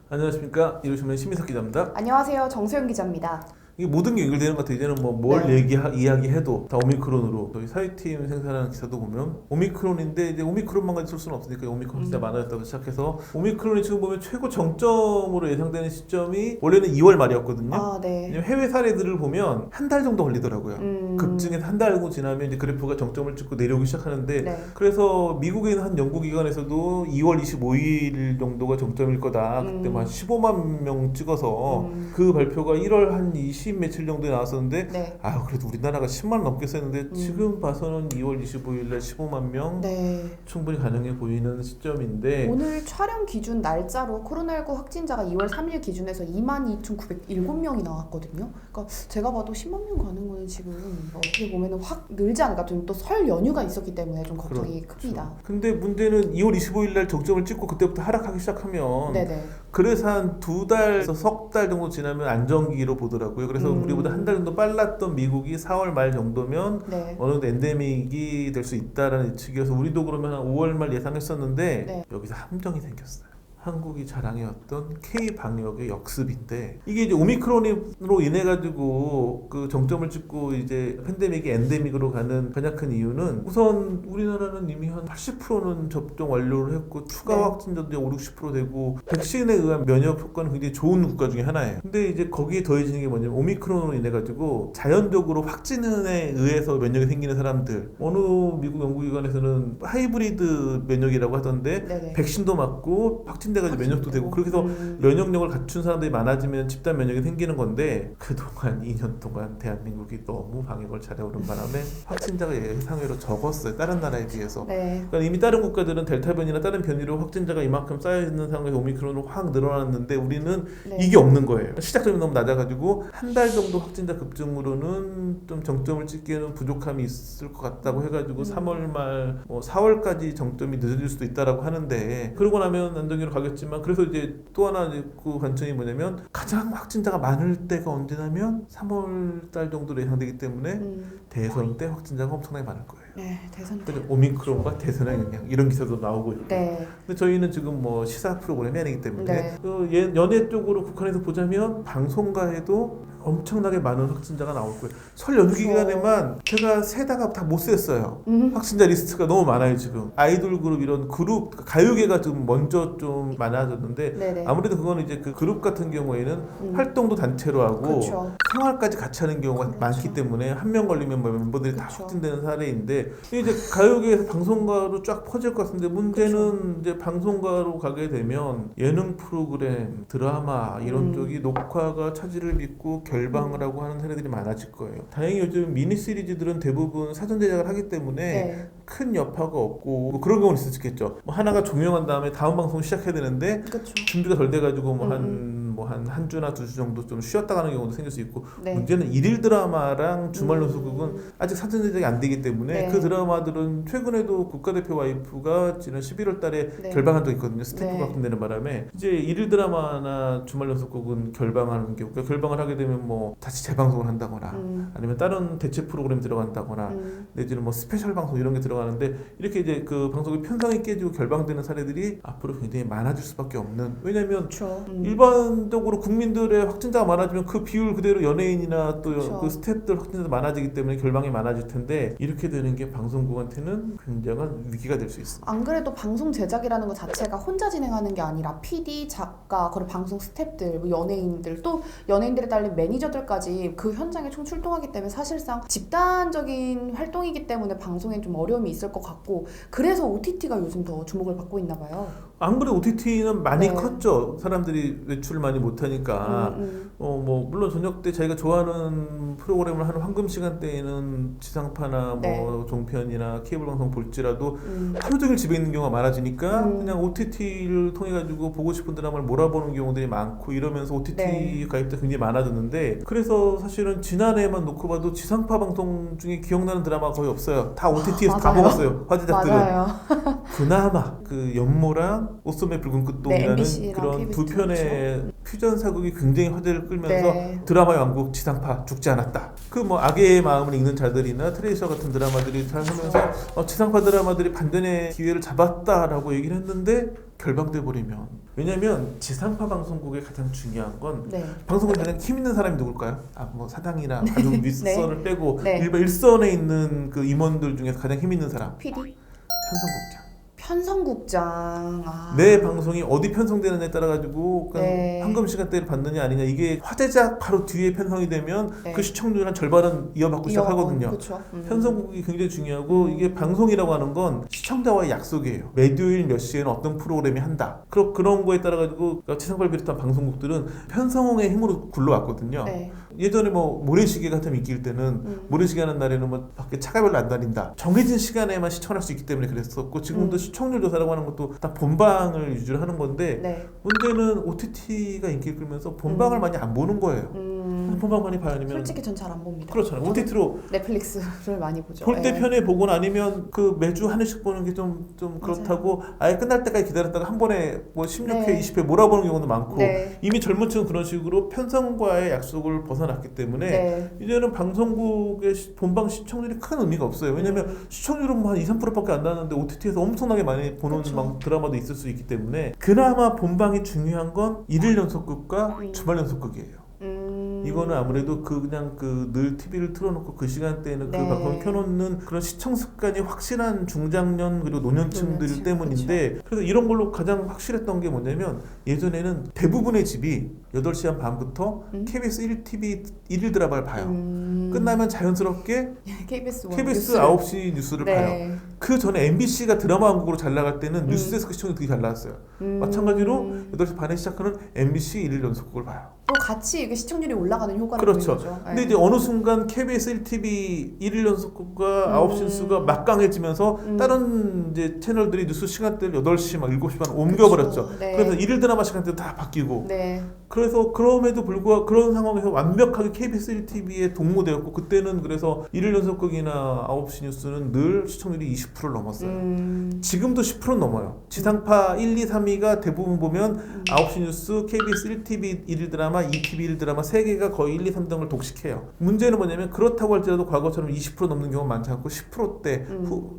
안녕하십니까. 이루시면 심희석 기자입니다. 안녕하세요. 정소영 기자입니다. 이게 모든 게 연결되는 것 같아요. 이제는 뭘 이야기해도 다 오미크론으로. 저희 사회팀 생산하는 기사도 보면 오미크론인데 이제 오미크론만 가지고 쓸 수는 없으니까 오미크론 진짜 많아졌다고 시작해서 오미크론이 지금 보면 최고 정점으로 예상되는 시점이 원래는 2월 말이었거든요. 아, 네. 왜냐면 해외 사례들을 보면 한 달 정도 걸리더라고요. 급증해서 한 달 지나면 이제 그래프가 정점을 찍고 내려오기 시작하는데 네. 그래서 미국에 있는 한 연구기관에서도 2월 25일 정도가 정점일 거다. 그때 한 15만 명 찍어서 그 발표가 1월 한 20 며칠 정도에 나왔었는데 네. 그래도 우리나라가 10만 원 넘게 썼는데 지금 봐서는 2월 25일 날 15만 명 네. 충분히 가능해 보이는 시점인데 오늘 촬영 기준 날짜로 코로나19 확진자가 2월 3일 기준에서 22,907명이 나왔거든요. 그러니까 제가 봐도 10만 명 가는 거는 지금 어떻게 보면 확 늘지 않을까. 좀 또 설 연휴가 있었기 때문에 좀 걱정이 큽니다. 근데 문제는 2월 25일 날 정점을 찍고 그때부터 하락하기 시작하면 네네. 그래서 한 2달에서 석 달 정도 지나면 안정기로 보더라고요. 그래서 우리보다 한 달 정도 빨랐던 미국이 4월 말 정도면 네. 어느 정도 엔데믹이 될 수 있다라는 예측이어서 우리도 그러면 한 5월 말 예상했었는데 네. 여기서 함정이 생겼어요. 한국이 자랑해왔던 K 방역의 역습인데 이게 이제 오미크론으로 인해 가지고 그 정점을 찍고 이제 팬데믹이 엔데믹으로 가는 가장 큰 이유는 우선 우리나라는 이미 한 80%는 접종 완료를 했고 추가 네. 확진자도 이제 5, 60% 되고 백신에 의한 면역 효과는 굉장히 좋은 국가 중에 하나예요. 근데 이제 거기에 더해지는 게 뭐냐면 오미크론으로 인해 가지고 자연적으로 확진에 의해서 면역이 생기는 사람들 어느 미국 연구기관에서는 하이브리드 면역이라고 하던데 네네. 백신도 맞고 확진돼가지고 면역도 되고 그렇게 해서 면역력을 갖춘 사람들이 많아지면 집단 면역이 생기는 건데 그동안 2년 동안 대한민국이 너무 방역을 잘해오는 바람에 확진자가 예상외로 적었어요. 다른 나라에 비해서. 네. 그러니까 이미 다른 국가들은 델타 변이나 다른 변이로 확진자가 이만큼 쌓여있는 상황에서 오미크론으로 확 늘어났는데 우리는 네. 이게 없는 거예요. 시작점이 너무 낮아가지고 한 달 정도 확진자 급증으로는 좀 정점을 찍기에는 부족함이 있을 것 같다고 해가지고 3월 말 4월까지 정점이 늦어질 수도 있다라고 하는데 그러고 나면 안정기로 가겠지만 그래서 이제 또 하나 그 관점이 뭐냐면 가장 확진자가 많을 때가 언제냐면 3월 달 정도로 예상되기 때문에 대선 때 확진자가 엄청나게 많을 거예요. 네. 대선 때. 근데 오미크론과 대선의 영향 이런 기사도 나오고 있고. 네. 근데 저희는 지금 시사 프로그램이 아니기 때문에 네. 연예 쪽으로 국한해서 보자면 방송가에도 엄청나게 많은 확진자가 나올 거예요. 설 연휴 기간에만 제가 세다가 다 못 셌어요. 확진자 리스트가 너무 많아요 지금. 아이돌 그룹 이런 그룹 가요계가 좀 먼저 좀 많아졌는데 네네. 아무래도 그거는 이제 그 그룹 같은 경우에는 활동도 단체로 하고 그렇죠. 생활까지 같이 하는 경우가 그렇죠. 많기 때문에 한 명 걸리면 멤버들이 다 그렇죠. 확진되는 사례인데 이제 가요계에서 방송가로 쫙 퍼질 것 같은데 문제는 그렇죠. 이제 방송가로 가게 되면 예능 프로그램, 드라마 이런 쪽이 녹화가 차질을 빚고 결방을 하고 하는 사례들이 많아질 거예요. 다행히 요즘 미니 시리즈들은 대부분 사전 제작을 하기 때문에 네. 큰 여파가 없고 뭐 그런 경우는 있을 수 있겠죠. 하나가 종영한 다음에 다음 방송 시작해야 되는데 그렇죠. 준비가 덜 돼가지고 한 주나 2주 정도 좀 쉬었다 가는 경우도 생길 수 있고 네. 문제는 일일 드라마랑 주말 연속극은 아직 사전 제작이 안 되기 때문에 네. 그 드라마들은 최근에도 국가대표 와이프가 지난 11월 달에 네. 결방한 적이 있거든요. 스태프가 네. 확진되는 바람에 이제 일일 드라마나 주말 연속극은 결방하는 경우 그러니까 결방을 하게 되면 다시 재방송을 한다거나 아니면 다른 대체 프로그램 들어간다거나 내지는 스페셜 방송 이런 게 들어가는데 이렇게 이제 그 방송의 편성이 깨지고 결방되는 사례들이 앞으로 굉장히 많아질 수밖에 없는 왜냐면 그렇죠. 일반적으로 국민들의 확진자가 많아지면 그 비율 그대로 연예인이나 또 그렇죠. 그 스태프들 확진자도 많아지기 때문에 결방이 많아질 텐데 이렇게 되는 게 방송국한테는 굉장한 위기가 될 수 있습니다. 안 그래도 방송 제작이라는 것 자체가 혼자 진행하는 게 아니라 PD, 작가, 그리고 방송 스태프들, 연예인들 또 연예인들에 딸린 매니저들까지 그 현장에 총 출동하기 때문에 사실상 집단적인 활동이기 때문에 방송에 좀 어려움이 있을 것 같고 그래서 OTT가 요즘 더 주목을 받고 있나 봐요. 안 그래도 OTT는 많이 네. 컸죠. 사람들이 외출을 많이 못하니까 물론 저녁 때 자기가 좋아하는 프로그램을 하는 황금 시간대에는 지상파나 네. 종편이나 케이블 방송 볼지라도 하루 종일 집에 있는 경우가 많아지니까 그냥 OTT를 통해 가지고 보고 싶은 드라마를 몰아보는 경우들이 많고 이러면서 OTT 네. 가입자 굉장히 많아졌는데 그래서 사실은 지난해만 놓고 봐도 지상파 방송 중에 기억나는 드라마가 거의 없어요. 다 OTT에서 다 맞아요. 먹었어요. 화제작들은. 맞아요. 그나마 그 연모랑 옷소매 붉은 끝동이라는 MBC 랑 그런 두 KBS 편의 퓨전 사극이 굉장히 화제를 끌면서 네. 드라마의 왕국 지상파 죽지 않았다. 그 악의 마음을 읽는 자들이나 트레이서 같은 드라마들이 잘 하면서 지상파 드라마들이 반전의 기회를 잡았다라고 얘기를 했는데 결방돼 버리면, 왜냐면 지상파 방송국의 가장 중요한 건 네. 방송국에 가장 힘 있는 사람이 누굴까요? 뭐 사장이나 아주 윗선을 빼고 네. 일반 일선에 있는 그 임원들 중에서 가장 힘 있는 사람, PD? 편성국장. 편성국장. 내 방송이 어디 편성되느냐에 따라 가지고 네. 황금 시간대를 받느냐 아니냐, 이게 화제작 바로 뒤에 편성이 되면 네. 그 시청률 한 절반은 이어받고 시작하거든요. 그렇죠. 편성국이 굉장히 중요하고, 이게 방송이라고 하는 건 시청자와의 약속이에요. 매주일 몇 시에는 어떤 프로그램이 한다. 그런 거에 따라 가지고 지상파를 비롯한 방송국들은 편성의 힘으로 굴러왔거든요. 네. 예전에 뭐 모래시계 같은 인기일 때는 모래시계 하는 날에는 뭐 밖에 차가 별로 안 다닌다, 정해진 시간에만 시청할 수 있기 때문에 그랬었고, 지금도 시청률 조사라고 하는 것도 다 본방을 위주로 하는 건데, 네. 문제는 OTT가 인기를 끌면서 본방을 많이 안 보는 거예요. 본방 많이 봐야 아니면 솔직히 전 잘 안 봅니다. 그렇잖아요. OTT로 넷플릭스를 많이 보죠. 볼 때 네. 편에 보거나 아니면 그 매주 한 회씩 보는 게 좀 그렇다고 아예 끝날 때까지 기다렸다가 한 번에 뭐 16회, 네. 20회 몰아보는 경우도 많고, 네. 이미 젊은 층은 그런 식으로 편성과의 약속을 벗어났기 때문에 네. 이제는 방송국의 본방 시청률이 큰 의미가 없어요. 왜냐면 시청률은 뭐 한 2, 3%밖에 안 나는데 OTT에서 엄청나게 많이 보는 그렇죠. 드라마도 있을 수 있기 때문에, 그나마 본방이 중요한 건 일일 연속극과 주말 연속극이에요. 이거는 아무래도 그냥 늘 TV를 틀어놓고 그 시간대에는 네. 그 방송을 켜놓는 그런 시청 습관이 확실한 중장년 그리고 노년층들 노년층, 때문인데, 그래서 이런 걸로 가장 확실했던 게 뭐냐면, 예전에는 대부분의 집이 8시 한 반부터 KBS 1TV 일일 드라마를 봐요. 끝나면 자연스럽게 KBS KBS 9시 뉴스를 네. 봐요. 그 전에 MBC가 드라마 한국으로 잘 나갈 때는 뉴스데스크 시청률이 되게 잘 나왔어요. 마찬가지로 8시 반에 시작하는 MBC 일일 연속극을 봐요. 또 같이 이게 시청률이 올라가는 효과를 그렇죠. 보는 거죠. 근데 네. 이제 어느 순간 KBS 1TV 일일 연속극과 9시 뉴스가 막강해지면서 다른 이제 채널들이 뉴스 시간대를 8시 막 7시 반 옮겨버렸죠. 그렇죠. 네. 그래서 일일 드라마 시간대도 다 바뀌고. 네. 그래서 그럼에도 불구하고 그런 상황에서 완벽하게 KBS 1TV에 동무되었고, 그때는 그래서 일일 연속극이나 9시 뉴스는 늘 시청률이 20%를 넘었어요. 지금도 10% 넘어요. 지상파 1, 2, 3위가 대부분 보면 9시 뉴스, KBS 1TV 일일 드라마, 2TV 일일 드라마 3개가 거의 1, 2, 3등을 독식해요. 문제는 뭐냐면, 그렇다고 할지라도 과거처럼 20% 넘는 경우는 많지 않고 10%대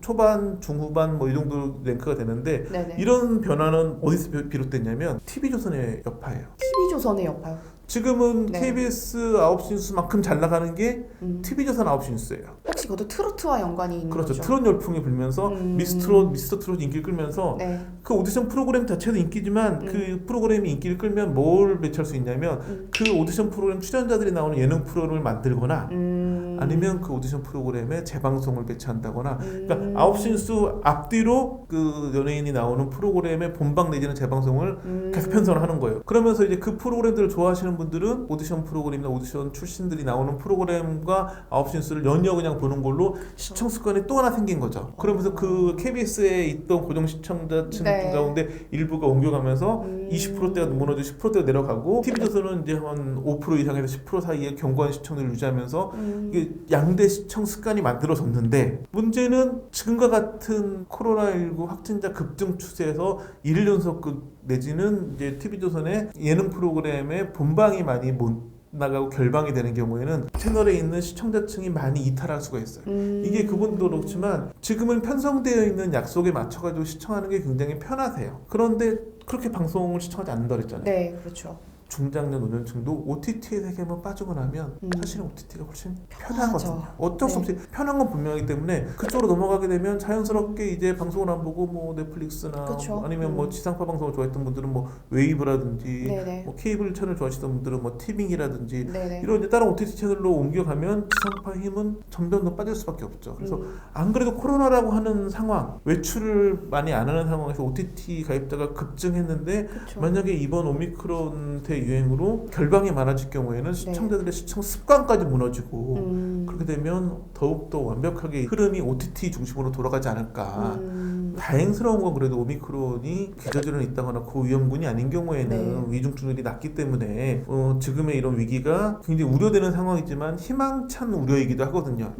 초반, 중후반 뭐 이 정도 랭크가 되는데, 네네. 이런 변화는 어디서 비롯됐냐면 TV조선의 여파예요. TV조선의 여파요. 지금은 네. KBS 9시 뉴스만큼 잘 나가는 게 TV조선 9시 뉴스예요. 혹시 그것도 트로트와 연관이 있는 그렇죠. 거죠? 트롯 열풍이 불면서 미스터 트롯 인기를 끌면서 네. 그 오디션 프로그램 자체도 인기지만 그 프로그램이 인기를 끌면 뭘 매치할 수 있냐면 그 오디션 프로그램 출연자들이 나오는 예능 프로그램을 만들거나 아니면 그 오디션 프로그램에 재방송을 배치한다거나, 그러니까 9시 뉴스 앞뒤로 그 연예인이 나오는 프로그램의 본방 내지는 재방송을 계속 편성을 하는 거예요. 그러면서 이제 그 프로그램들을 좋아하시는 분들은 오디션 프로그램이나 오디션 출신들이 나오는 프로그램과 9시 뉴스를 연이어 그냥 보는 걸로 시청 습관이 또 하나 생긴 거죠. 그러면서 그 KBS에 있던 고정 시청자층 네. 가운데 일부가 옮겨가면서 20%대가 무너지고 10%대가 내려가고, TV조선은 이제 한 5% 이상에서 10% 사이에 견고한 시청률을 유지하면서 이게 양대 시청 습관이 만들어졌는데, 문제는 지금과 같은 코로나19 확진자 급증 추세에서 일일 연속극 내지는 이제 TV조선의 예능 프로그램에 본방이 많이 못 나가고 결방이 되는 경우에는 채널에 있는 시청자층이 많이 이탈할 수가 있어요. 이게 그분도 그렇지만 지금은 편성되어 있는 약속에 맞춰가지고 시청하는 게 굉장히 편하세요. 그런데 그렇게 방송을 시청하지 않는다 그랬잖아요. 네, 그렇죠. 중장년 노년층도 OTT의 세계만 빠지고 나면 사실은 OTT가 훨씬 편하죠. 편하거든요. 어쩔 수 네. 없이 편한 건 분명하기 때문에 그쪽으로 넘어가게 되면 자연스럽게 이제 방송을 안 보고 뭐 넷플릭스나 그쵸. 뭐 아니면 뭐 지상파 방송을 좋아했던 분들은 뭐 웨이브라든지 네네. 뭐 케이블 채널 좋아하시던 분들은 뭐 티빙이라든지 네네. 이런 이제 다른 OTT 채널로 옮겨가면 지상파 힘은 점점 더 빠질 수밖에 없죠. 그래서 안 그래도 코로나라고 하는 상황, 외출을 많이 안 하는 상황에서 OTT 가입자가 급증했는데, 그쵸. 만약에 이번 오미크론 대유행으로 결방이 많아질 경우에는 시청자들의 시청 습관까지 무너지고 그렇게 되면 더욱더 완벽하게 흐름이 OTT 중심으로 돌아가지 않을까. 다행스러운 건 그래도 오미크론이 기저질환이 있다거나 고위험군이 아닌 경우에는 네. 위중증률이 낮기 때문에 지금의 이런 위기가 굉장히 우려되는 상황이지만 희망찬 우려이기도 하거든요.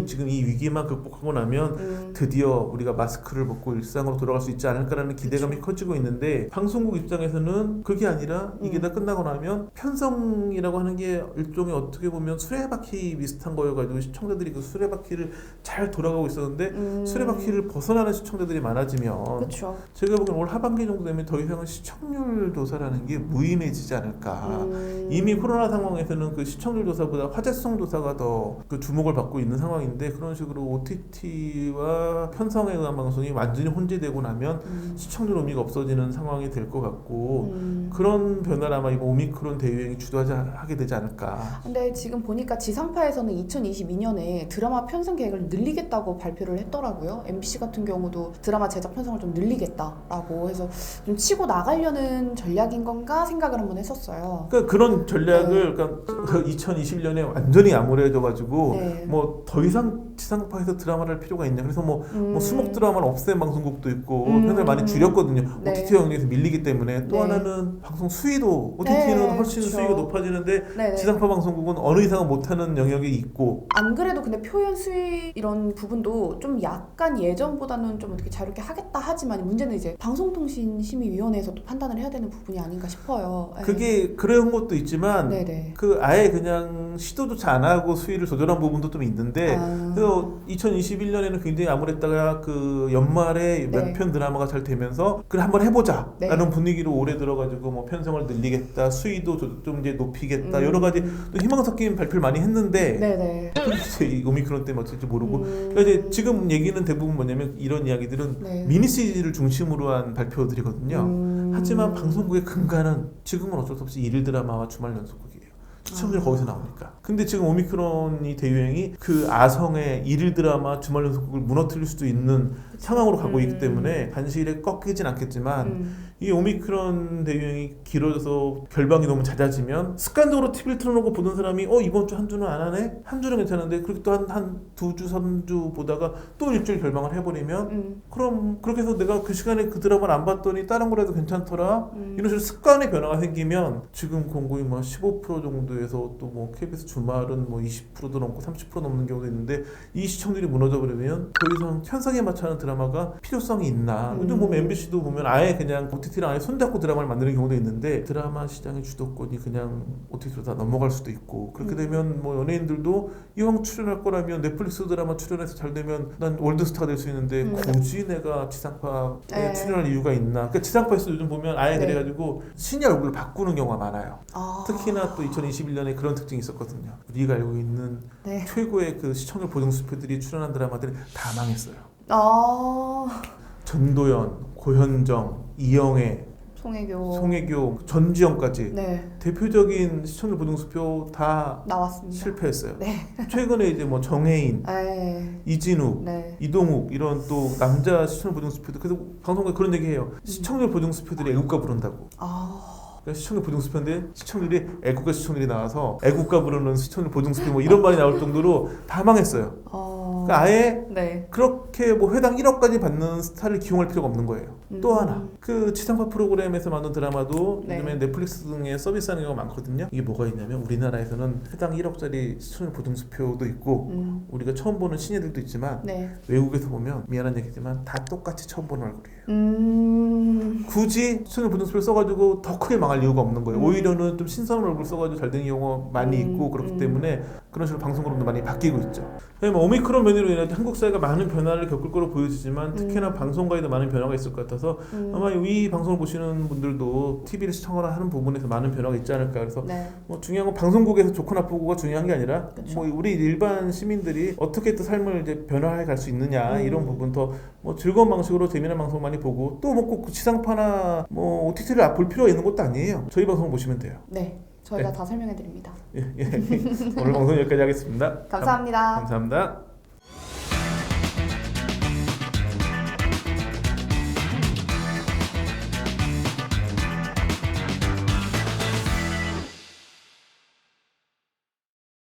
지금 이 위기만 극복하고 나면 드디어 우리가 마스크를 벗고 일상으로 돌아갈 수 있지 않을까라는 기대감이 커지고 있는데, 방송국 입장에서는 그게 아니라 이게 다 끝나고 끝나고 나면 편성이라고 하는 게 일종의 어떻게 보면 수레바퀴 비슷한 거여가지고 시청자들이 그 수레바퀴를 잘 돌아가고 있었는데 수레바퀴를 벗어나는 시청자들이 많아지면 그렇죠. 제가 보기엔 올 하반기 정도 되면 더 이상은 시청률 조사라는 게 무의미해지지 않을까. 이미 코로나 상황에서는 그 시청률 조사보다 화제성 조사가 더 그 주목을 받고 있는 상황인데 그런 식으로 OTT와 편성에 의한 방송이 완전히 혼재되고 나면 시청률 의미가 없어지는 상황이 될 것 같고 그런 변화를 아마 이번 오미크론 대유행이 주도하게 되지 않을까. 근데 지금 보니까 지상파에서는 2022년에 드라마 편성 계획을 늘리겠다고 발표를 했더라고요. MBC 같은 경우도 드라마 제작 편성을 좀 늘리겠다라고 해서 좀 치고 나가려는 전략인 건가 생각을 한번 했었어요. 그러니까 그런 전략을 그러니까 2021년에 완전히 암울해져가지고 네. 뭐 더 이상 지상파에서 드라마를 할 필요가 있냐. 그래서 뭐 수목 드라마를 없앤 방송국도 있고 편을 많이 줄였거든요. 네. OTT 영역에서 밀리기 때문에 또 네. 하나는 방송 수위도 OTT는 네, 훨씬 그렇죠. 수위가 높아지는데 네네. 지상파 방송국은 어느 이상은 못하는 영역이 있고 안 그래도 근데 표현 수위 이런 부분도 좀 약간 예전보다는 좀 어떻게 자유롭게 하겠다 하지만 문제는 이제 방송통신심의위원회에서 또 판단을 해야 되는 부분이 아닌가 싶어요. 네. 그게 그런 것도 있지만 네네. 그 아예 그냥 시도조차 안 하고 수위를 조절한 부분도 좀 있는데 그래서 2021년에는 굉장히 암울했다가 그 연말에 네. 몇 편 드라마가 잘 되면서 그래 한번 해보자 네. 라는 분위기로 올해 들어가지고 뭐 편성을 늘리겠다 수위도 좀 이제 높이겠다 여러 가지 또 희망 섞인 발표를 많이 했는데 네네. 글쎄 이 오미크론 때문에 어쩔지 모르고 그러니까 이제 지금 얘기는 대부분 뭐냐면 이런 이야기들은 네. 미니 시리즈를 중심으로 한 발표들이거든요. 하지만 방송국의 근간은 지금은 어쩔 수 없이 일일 드라마와 주말 연속극이에요. 시청률 거기서 나오니까. 근데 지금 오미크론이 대유행이 그 아성의 일일 드라마 주말 연속극을 무너뜨릴 수도 있는 상황으로 가고 있기 때문에 반실에 꺾이진 않겠지만 이 오미크론 대유행이 길어져서 결방이 너무 잦아지면 습관적으로 TV를 틀어놓고 보던 사람이 이번 주 한 주는 안 하네? 한 주는 괜찮은데 그렇게 또 한 두 주, 3주 보다가 또 일주일 결방을 해버리면 그럼 그렇게 해서 내가 그 시간에 그 드라마를 안 봤더니 다른 거라도 괜찮더라? 이런 식으로 습관의 변화가 생기면 지금 공고이 뭐 15% 정도에서 또 뭐 KBS 주말은 뭐 20%도 넘고 30% 넘는 경우도 있는데 이 시청률이 무너져 버리면 더 이상 현상에 맞춰 하는 드라마가 필요성이 있나? 요즘 보면 MBC도 보면 아예 그냥 OTT랑 아예 손잡고 드라마를 만드는 경우도 있는데 드라마 시장의 주도권이 그냥 OTT로 다 넘어갈 수도 있고 그렇게 되면 뭐 연예인들도 이왕 출연할 거라면 넷플릭스 드라마 출연해서 잘 되면 난 월드스타가 될 수 있는데 굳이 내가 지상파에 출연할 이유가 있나? 그러니까 지상파에서 요즘 보면 아예 그래가지고 신의 얼굴을 바꾸는 경우가 많아요. 특히나 또 2021년에 그런 특징이 있었거든요. 우리가 알고 있는 네. 최고의 그 시청률 보증 수표들이 출연한 드라마들이 다 망했어요. 아. 전도연, 고현정, 이영애, 송혜교, 전지현까지 네. 대표적인 시청률 보증 수표 다 나왔습니다. 실패했어요. 네. 최근에 이제 뭐 정혜인, 네. 이진욱, 네. 이동욱 이런 또 남자 시청률 보증 수표들 그래서 방송국에 그런 얘기해요. 시청률 보증 수표들이 애국가 부른다고. 그러니까 시청률 보증 수표인데 시청률이 애국가 시청률이 나와서 애국가 부르는 시청률 보증 수표 뭐 이런 말이 나올 정도로 다 망했어요. 그러니까 아예 네. 그렇게 뭐 회당 1억까지 받는 스타를 기용할 필요가 없는 거예요. 또 하나 그 지상파 프로그램에서 만든 드라마도 네. 요즘에 넷플릭스 등에 서비스하는 경우가 많거든요. 이게 뭐가 있냐면 우리나라에서는 회당 1억짜리 시청률 보증 수표도 있고 우리가 처음 보는 신예들도 있지만 네. 외국에서 보면 미안한 얘기지만 다 똑같이 처음 보는 얼굴이에요. 굳이 시청률 보증 수표를 써가지고 더 크게 망할 이유가 없는 거예요. 오히려는 좀 신선한 얼굴 써가지고 잘 되는 경우가 많이 있고 그렇기 때문에 그런 식으로 방송으로도 많이 바뀌고 있죠. 뭐 오미크론 변이로 인해 한국 사회가 많은 변화를 겪을 거로 보여지지만 특히나 방송가에도 많은 변화가 있을 것 같아서 아마 이 방송을 보시는 분들도 TV를 시청하라 하는 부분에서 많은 변화가 있지 않을까. 그래서 네. 뭐 중요한 건 방송국에서 좋고 나쁘고가 중요한 게 아니라 그쵸. 뭐 우리 일반 시민들이 어떻게 또 삶을 이제 변화해 갈 수 있느냐 이런 부분 더 뭐 즐거운 방식으로 재미난 방송 많이 보고 또 뭐 꼭 지상파나 뭐 OTT를 볼 필요가 있는 것도 아니에요. 저희 방송 보시면 돼요. 네. 저희가 네. 다 설명해 드립니다. 오늘 방송 여기까지 하겠습니다. 감사합니다. 감사합니다.